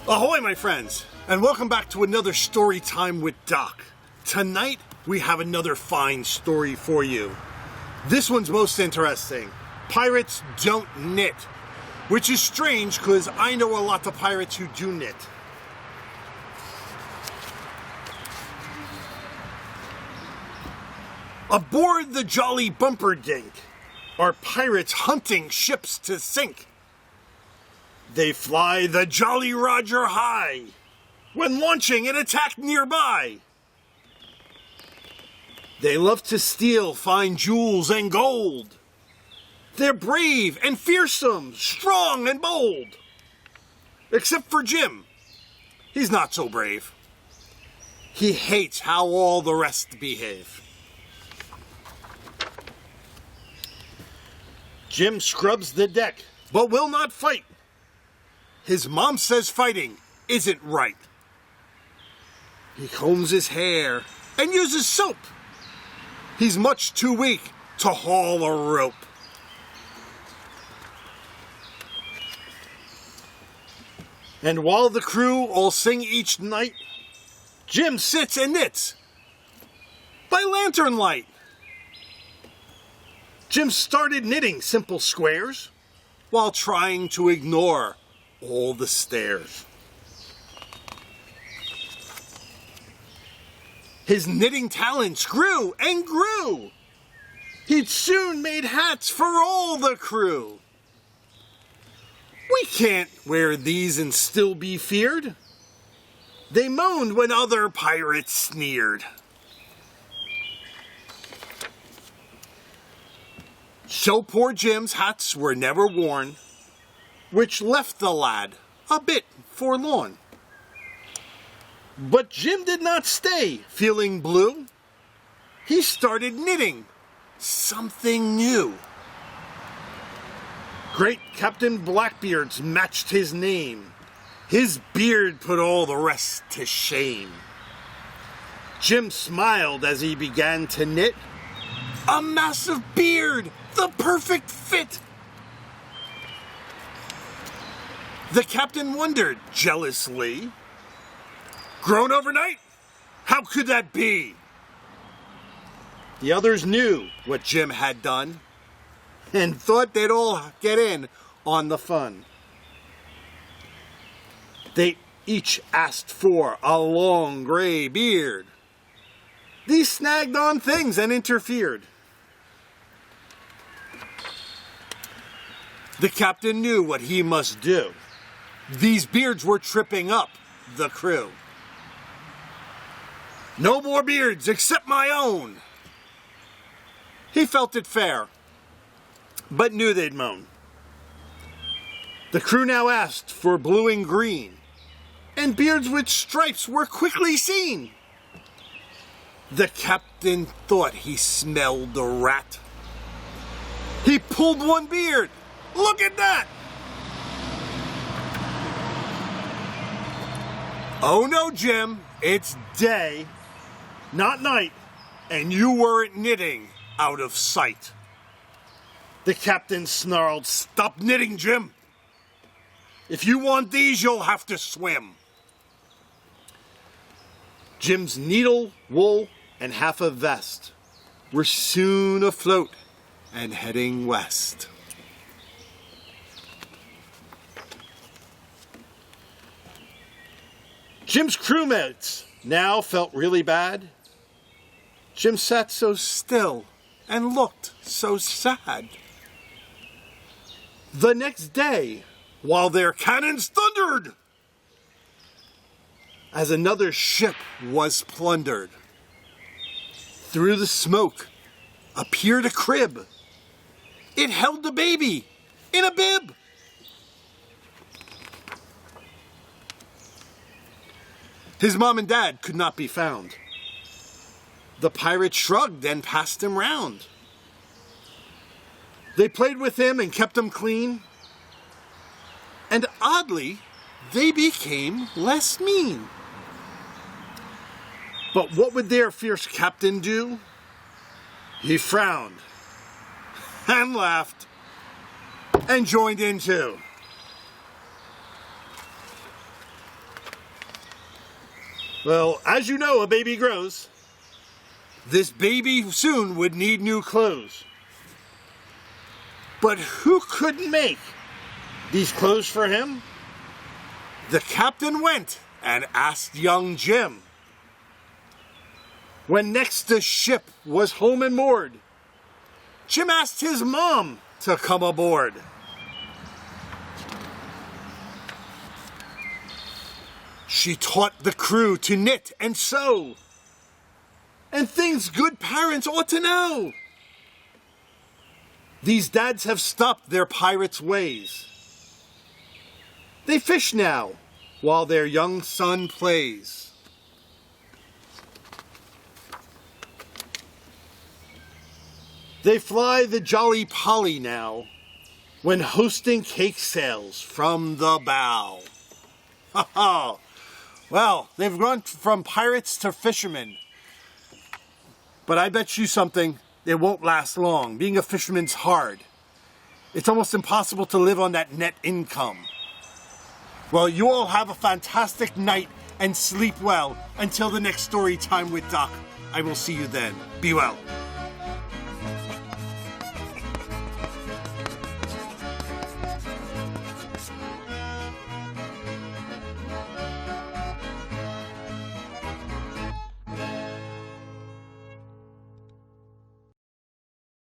Ahoy, my friends, and welcome back to another story time with Doc. Tonight, we have another fine story for you. This one's most interesting. Pirates don't knit, which is strange because I know a lot of pirates who do knit. Aboard the Jolly Bumperdink are pirates hunting ships to sink. They fly the Jolly Roger high when launching an attack nearby. They love to steal fine jewels and gold. They're brave and fearsome, strong and bold. Except for Jim. He's not so brave. He hates how all the rest behave. Jim scrubs the deck, but will not fight. His mom says fighting isn't right. He combs his hair and uses soap. He's much too weak to haul a rope. And while the crew all sing each night, Jim sits and knits by lantern light. Jim started knitting simple squares while trying to ignore all the stares. His knitting talents grew and grew. He'd soon made hats for all the crew. We can't wear these and still be feared, they moaned when other pirates sneered. So poor Jim's hats were never worn, which left the lad a bit forlorn. But Jim did not stay feeling blue. He started knitting something new. Great Captain Blackbeard's matched his name. His beard put all the rest to shame. Jim smiled as he began to knit. A massive beard, the perfect fit. The captain wondered jealously. Grown overnight? How could that be? The others knew what Jim had done and thought they'd all get in on the fun. They each asked for a long gray beard. These snagged on things and interfered. The captain knew what he must do. These beards were tripping up the crew. No more beards except my own. He felt it fair, but knew they'd moan. The crew now asked for blue and green, and beards with stripes were quickly seen. The captain thought he smelled a rat. He pulled one beard. Look at that! Oh no, Jim, it's day, not night, and you weren't knitting out of sight. The captain snarled, "Stop knitting, Jim. If you want these, you'll have to swim." Jim's needle, wool, and half a vest were soon afloat and heading west. Jim's crewmates now felt really bad. Jim sat so still and looked so sad. The next day, while their cannons thundered, as another ship was plundered, through the smoke appeared a crib. It held the baby in a bib. His mom and dad could not be found. The pirate shrugged and passed him round. They played with him and kept him clean. And oddly, they became less mean. But what would their fierce captain do? He frowned and laughed and joined in too. Well, as you know, a baby grows. This baby soon would need new clothes. But who could make these clothes for him? The captain went and asked young Jim. When next the ship was home and moored, Jim asked his mom to come aboard. She taught the crew to knit and sew, and things good parents ought to know. These dads have stopped their pirates' ways. They fish now while their young son plays. They fly the Jolly Polly now when hosting cake sales from the bow. Ha ha! Well, they've gone from pirates to fishermen. But I bet you something, it won't last long. Being a fisherman's hard. It's almost impossible to live on that net income. Well, you all have a fantastic night and sleep well until the next story time with Doc. I will see you then. Be well.